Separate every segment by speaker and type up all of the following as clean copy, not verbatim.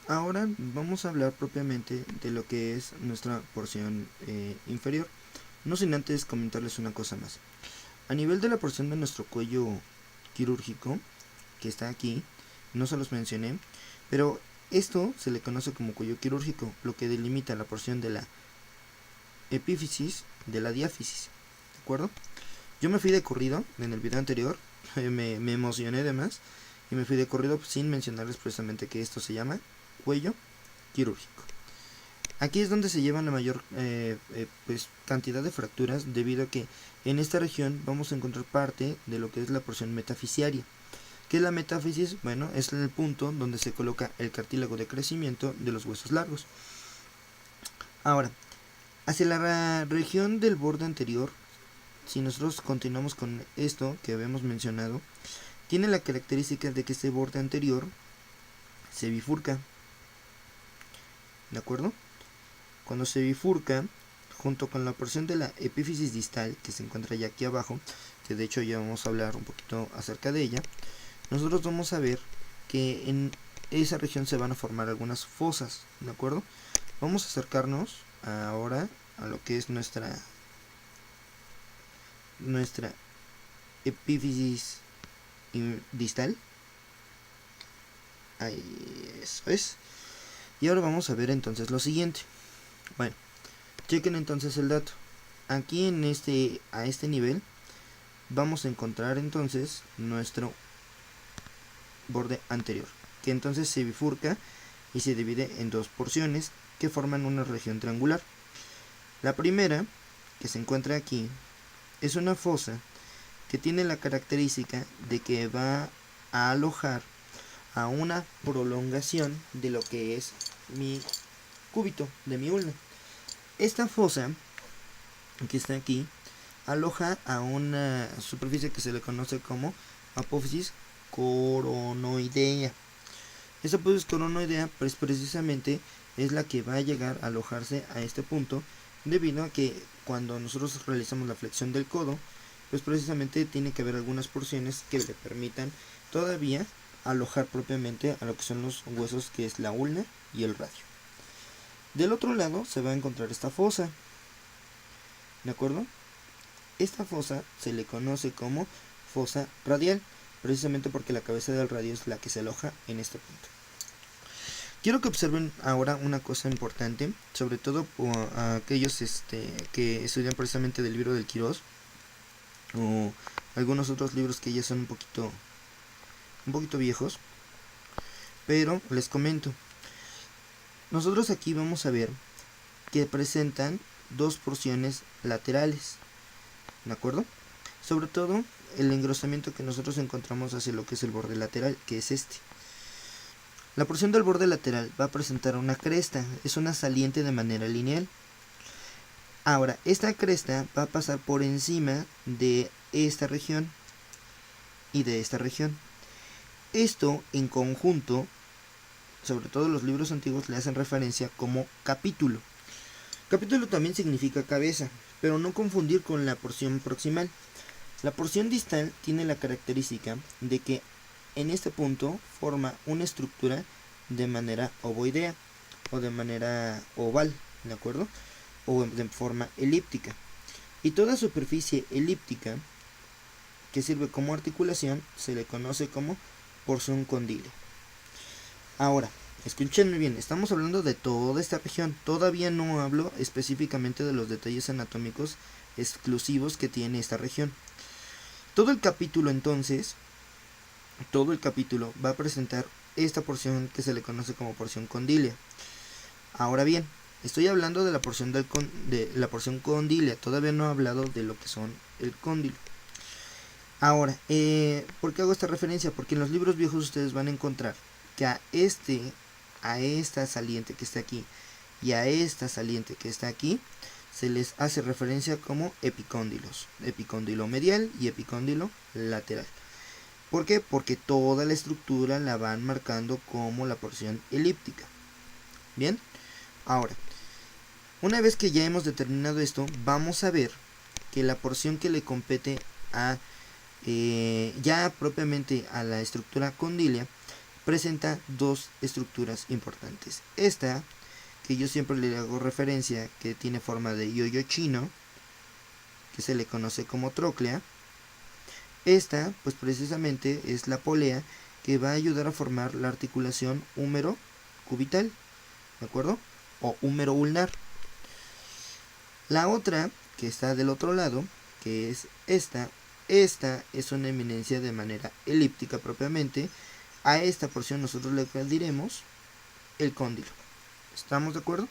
Speaker 1: Ahora vamos a hablar propiamente de lo que es nuestra porción inferior, no sin antes comentarles una cosa más. A nivel de la porción de nuestro cuello quirúrgico, que está aquí, no se los mencioné, pero esto se le conoce como cuello quirúrgico, lo que delimita la porción de la epífisis de la diáfisis, ¿de acuerdo? Yo me fui de corrido en el video anterior, me emocioné de más y me fui de corrido sin mencionarles precisamente que esto se llama cuello quirúrgico. Aquí es donde se llevan la mayor cantidad de fracturas, debido a que en esta región vamos a encontrar parte de lo que es la porción metafisiaria. ¿Qué es la metáfisis? Bueno, es el punto donde se coloca el cartílago de crecimiento de los huesos largos. Ahora, hacia la región del borde anterior, si nosotros continuamos con esto que habíamos mencionado, tiene la característica de que este borde anterior se bifurca, ¿de acuerdo? Cuando se bifurca, junto con la porción de la epífisis distal, que se encuentra ya aquí abajo, que de hecho ya vamos a hablar un poquito acerca de ella, nosotros vamos a ver que en esa región se van a formar algunas fosas, ¿de acuerdo? Vamos a acercarnos ahora a lo que es nuestra epífisis distal. Ahí, eso es. Y ahora vamos a ver entonces lo siguiente. Bueno, chequen entonces el dato. Aquí a este nivel vamos a encontrar entonces nuestro borde anterior, que entonces se bifurca y se divide en dos porciones que forman una región triangular. La primera, que se encuentra aquí, es una fosa que tiene la característica de que va a alojar a una prolongación de lo que es mi cúbito, de mi ulna. Esta fosa que está aquí aloja a una superficie que se le conoce como apófisis coronoidea. Esta apófisis coronoidea pues precisamente es la que va a llegar a alojarse a este punto, debido a que cuando nosotros realizamos la flexión del codo, pues precisamente tiene que haber algunas porciones que le permitan todavía alojar propiamente a lo que son los huesos, que es la ulna y el radio. Del otro lado se va a encontrar esta fosa, ¿de acuerdo? Esta fosa se le conoce como fosa radial, precisamente porque la cabeza del radio es la que se aloja en este punto. Quiero que observen ahora una cosa importante, sobre todo a aquellos que estudian precisamente del libro del Quirós, o algunos otros libros que ya son un poquito viejos, pero les comento. Nosotros aquí vamos a ver que presentan dos porciones laterales, ¿de acuerdo? Sobre todo el engrosamiento que nosotros encontramos hacia lo que es el borde lateral, que es este. La porción del borde lateral va a presentar una cresta, es una saliente de manera lineal. Ahora, esta cresta va a pasar por encima de esta región y de esta región. Esto en conjunto, sobre todo los libros antiguos, le hacen referencia como capítulo. Capítulo también significa cabeza, pero no confundir con la porción proximal. La porción distal tiene la característica de que en este punto forma una estructura de manera ovoidea o de manera oval, ¿de acuerdo? O de forma elíptica. Y toda superficie elíptica que sirve como articulación se le conoce como porción condyle. Ahora, escúchenme bien, estamos hablando de toda esta región. Todavía no hablo específicamente de los detalles anatómicos exclusivos que tiene esta región. Todo el capítulo entonces, va a presentar esta porción que se le conoce como porción condylea. Ahora bien, estoy hablando de la porción condylea, todavía no he hablado de lo que son el cóndilo. Ahora, ¿por qué hago esta referencia? Porque en los libros viejos ustedes van a encontrar que a esta saliente que está aquí y a esta saliente que está aquí se les hace referencia como epicóndilos, epicóndilo medial y epicóndilo lateral. ¿Por qué? Porque toda la estructura la van marcando como la porción elíptica. Bien, ahora, una vez que ya hemos determinado esto, vamos a ver que la porción que le compete a ya propiamente a la estructura condylea presenta dos estructuras importantes. Esta, que yo siempre le hago referencia, que tiene forma de yo-yo chino, que se le conoce como tróclea. Esta, pues precisamente es la polea que va a ayudar a formar la articulación húmero-cubital, ¿de acuerdo? O húmero-ulnar. La otra, que está del otro lado, que es esta es una eminencia de manera elíptica propiamente. A esta porción nosotros le diremos el cóndilo. ¿Estamos de acuerdo?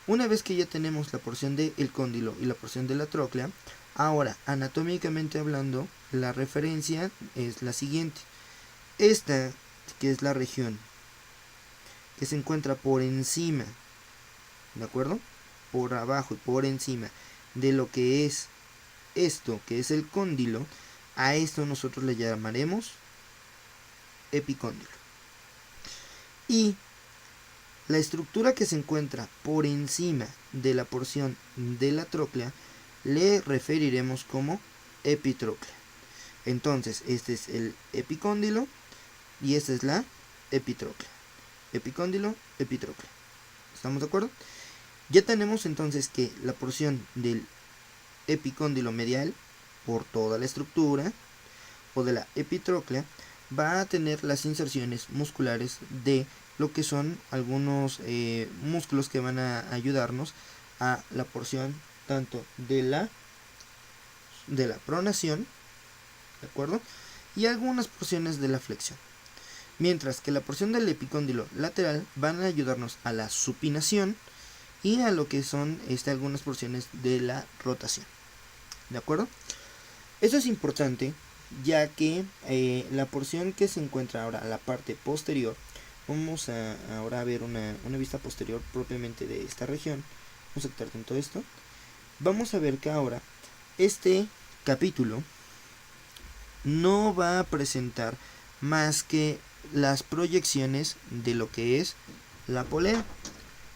Speaker 1: Una vez que ya tenemos la porción del cóndilo y la porción de la tróclea, ahora anatómicamente hablando, la referencia es la siguiente. Esta, que es la región que se encuentra por encima, ¿de acuerdo? Por abajo y por encima de lo que es esto, que es el cóndilo, a esto nosotros le llamaremos epicóndilo. Y la estructura que se encuentra por encima de la porción de la tróclea le referiremos como epitróclea. Entonces, este es el epicóndilo y esta es la epitróclea. Epicóndilo, epitróclea. ¿Estamos de acuerdo? Ya tenemos entonces que la porción del epicóndilo medial, por toda la estructura, o de la epitróclea, va a tener las inserciones musculares de lo que son algunos músculos que van a ayudarnos a la porción tanto de la pronación, ¿de acuerdo? Y algunas porciones de la flexión. Mientras que la porción del epicóndilo lateral van a ayudarnos a la supinación y a lo que son algunas porciones de la rotación. ¿De acuerdo? Eso es importante, ya que la porción que se encuentra ahora, la parte posterior, vamos ahora a ver una vista posterior propiamente de esta región. Vamos a quitar todo esto. Vamos a ver que ahora este capítulo no va a presentar más que las proyecciones de lo que es la polea.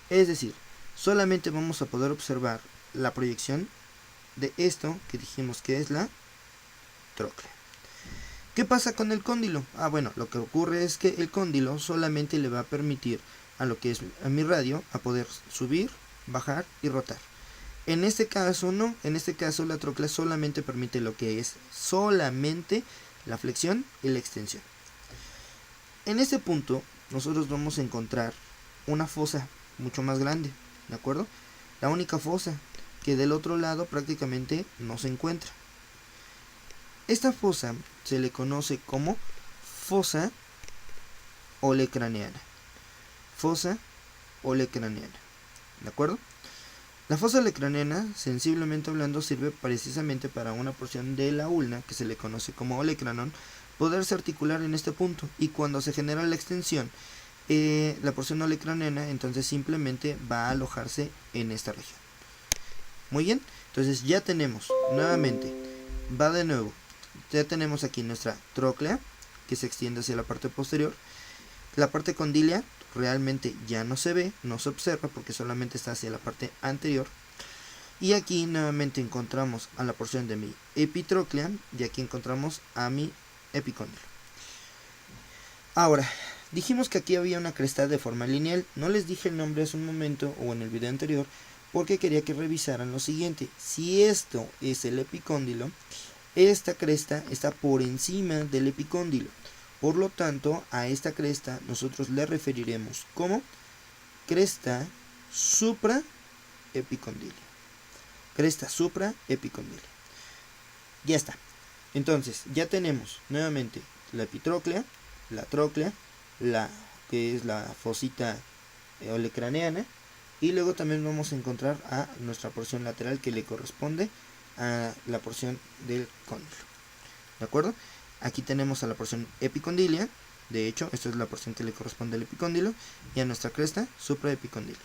Speaker 1: Es decir, solamente vamos a poder observar la proyección de esto que dijimos que es la tróclea. ¿Qué pasa con el cóndilo? Bueno, lo que ocurre es que el cóndilo solamente le va a permitir a lo que es a mi radio a poder subir, bajar y rotar. En este caso no, en este caso la tróclea solamente permite lo que es solamente la flexión y la extensión. En este punto nosotros vamos a encontrar una fosa mucho más grande, ¿de acuerdo? La única fosa que del otro lado prácticamente no se encuentra. Esta fosa se le conoce como fosa olecraneana. Fosa olecraneana, ¿de acuerdo? La fosa olecraneana, sensiblemente hablando, sirve precisamente para una porción de la ulna que se le conoce como olecranon poderse articular en este punto, y cuando se genera la extensión, la porción olecraneana entonces simplemente va a alojarse en esta región. Muy bien, entonces ya tenemos nuevamente, va de nuevo, ya tenemos aquí nuestra tróclea que se extiende hacia la parte posterior. La parte condílea realmente ya no se ve, no se observa porque solamente está hacia la parte anterior. Y aquí nuevamente encontramos a la porción de mi epitróclea y aquí encontramos a mi epicóndilo. Ahora, dijimos que aquí había una cresta de forma lineal. No les dije el nombre hace un momento o en el video anterior porque quería que revisaran lo siguiente. Si esto es el epicóndilo, esta cresta está por encima del epicóndilo. Por lo tanto, a esta cresta nosotros le referiremos como cresta supraepicondilia. Cresta supraepicondilia. Ya está. Entonces, ya tenemos nuevamente la epitróclea, la tróclea, que es la fosita olecraneana, y luego también vamos a encontrar a nuestra porción lateral que le corresponde a la porción del cóndilo. ¿De acuerdo? Aquí tenemos a la porción epicondilia. De hecho, esta es la porción que le corresponde al epicóndilo, y a nuestra cresta supraepicondilia.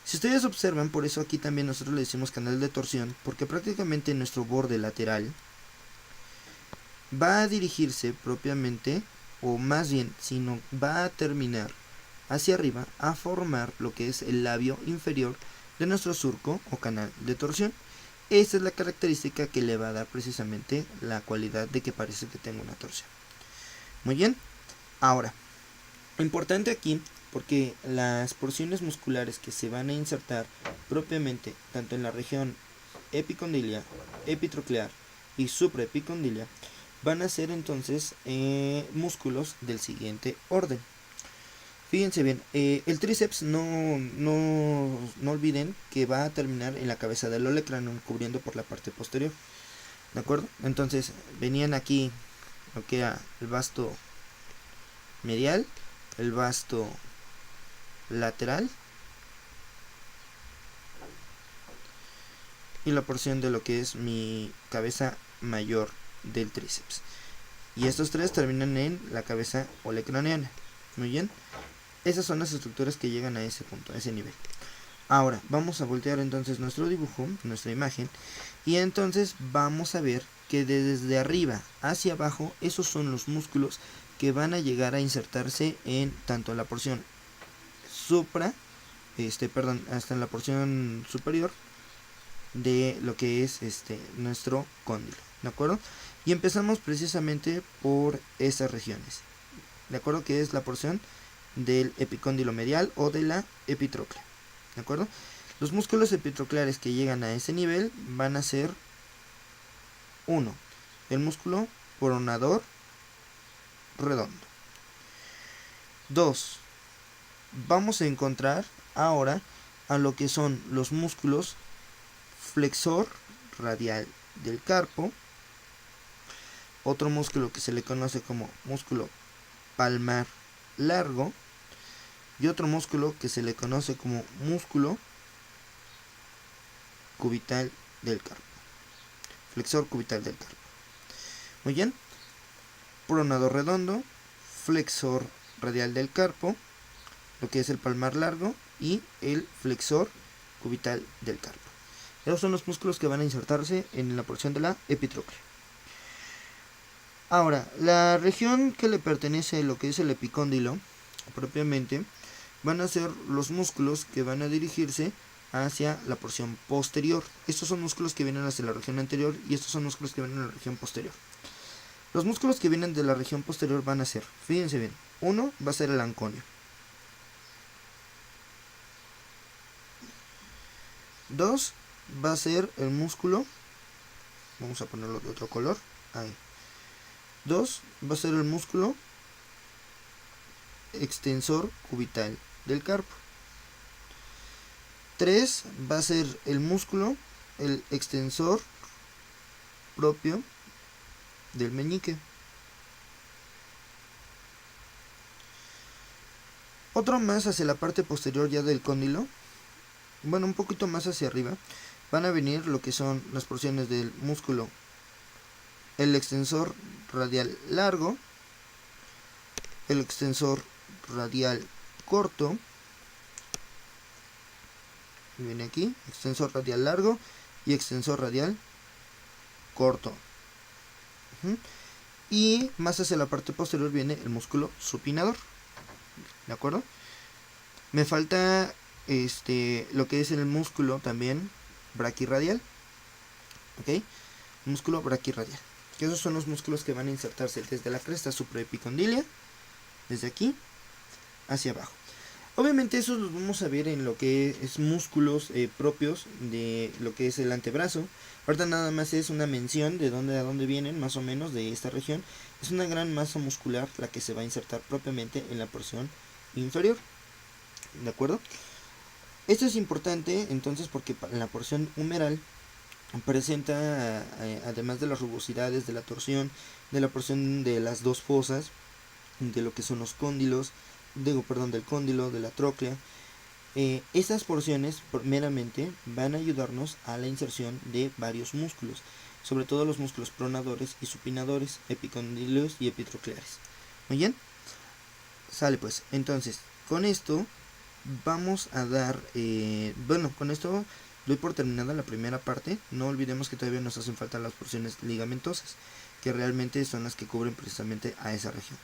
Speaker 1: Si ustedes observan, por eso aquí también nosotros le decimos canal de torsión, porque prácticamente nuestro borde lateral va a dirigirse propiamente, o más bien, sino va a terminar hacia arriba a formar lo que es el labio inferior de nuestro surco o canal de torsión. Esta es la característica que le va a dar precisamente la cualidad de que parece que tenga una torsión. Muy bien, ahora Importante aquí porque las porciones musculares que se van a insertar propiamente tanto en la región epicondilia, epitroclear y supraepicondilia van a ser entonces músculos del siguiente orden. Fíjense bien, el tríceps no olviden que va a terminar en la cabeza del olecranon cubriendo por la parte posterior. ¿De acuerdo? Entonces venían aquí lo que era el vasto medial, el vasto lateral y la porción de lo que es mi cabeza mayor del tríceps. Y estos tres terminan en la cabeza olecraniana. Muy bien. Esas son las estructuras que llegan a ese punto, a ese nivel. Ahora vamos a voltear entonces nuestro dibujo, nuestra imagen, y entonces vamos a ver que desde arriba hacia abajo esos son los músculos que van a llegar a insertarse en tanto la porción hasta en la porción superior de lo que es nuestro cóndilo, ¿de acuerdo? Y empezamos precisamente por esas regiones, ¿de acuerdo? Que es la porción del epicóndilo medial o de la epitroclea, ¿de acuerdo? Los músculos epitrocleares que llegan a ese nivel van a ser 1. El músculo pronador redondo. 2. Vamos a encontrar ahora a lo que son los músculos flexor radial del carpo, otro músculo que se le conoce como músculo palmar largo y otro músculo que se le conoce como músculo cubital del carpo, flexor cubital del carpo. Muy bien, pronador redondo, flexor radial del carpo, lo que es el palmar largo y el flexor cubital del carpo. Esos son los músculos que van a insertarse en la porción de la epitroclea. Ahora, la región que le pertenece a lo que es el epicóndilo, propiamente, van a ser los músculos que van a dirigirse hacia la porción posterior. Estos son músculos que vienen hacia la región anterior y estos son músculos que vienen a la región posterior. Los músculos que vienen de la región posterior van a ser, fíjense bien, uno va a ser el anconio. 2 va a ser el músculo, vamos a ponerlo de otro color, ahí. 2 va a ser el músculo extensor cubital del carpo. 3 va a ser el músculo, el extensor propio del meñique. Otro más hacia la parte posterior ya del cóndilo, bueno, un poquito más hacia arriba, van a venir lo que son las porciones del músculo, el extensor radial largo, el extensor radial corto, viene aquí, extensor radial largo y extensor radial corto. Y más hacia la parte posterior viene el músculo supinador, ¿de acuerdo? Me falta lo que es el músculo también braquirradial, ¿ok? Músculo braquirradial, que esos son los músculos que van a insertarse desde la cresta supraepicondilia, desde aquí hacia abajo. Obviamente esos los vamos a ver en lo que es músculos propios de lo que es el antebrazo. Ahorita nada más es una mención de dónde a dónde vienen, más o menos, de esta región. Es una gran masa muscular la que se va a insertar propiamente en la porción inferior, ¿de acuerdo? Esto es importante entonces porque la porción humeral presenta, además de las rugosidades, de la torsión, de la porción de las dos fosas, de lo que son los cóndilos, del cóndilo, de la tróclea. Estas porciones meramente van a ayudarnos a la inserción de varios músculos, sobre todo los músculos pronadores y supinadores, epicondíleos y epitrocleares. Muy bien, sale pues. Entonces, con esto vamos a dar, con esto doy por terminada la primera parte. No olvidemos que todavía nos hacen falta las porciones ligamentosas, que realmente son las que cubren precisamente a esa región.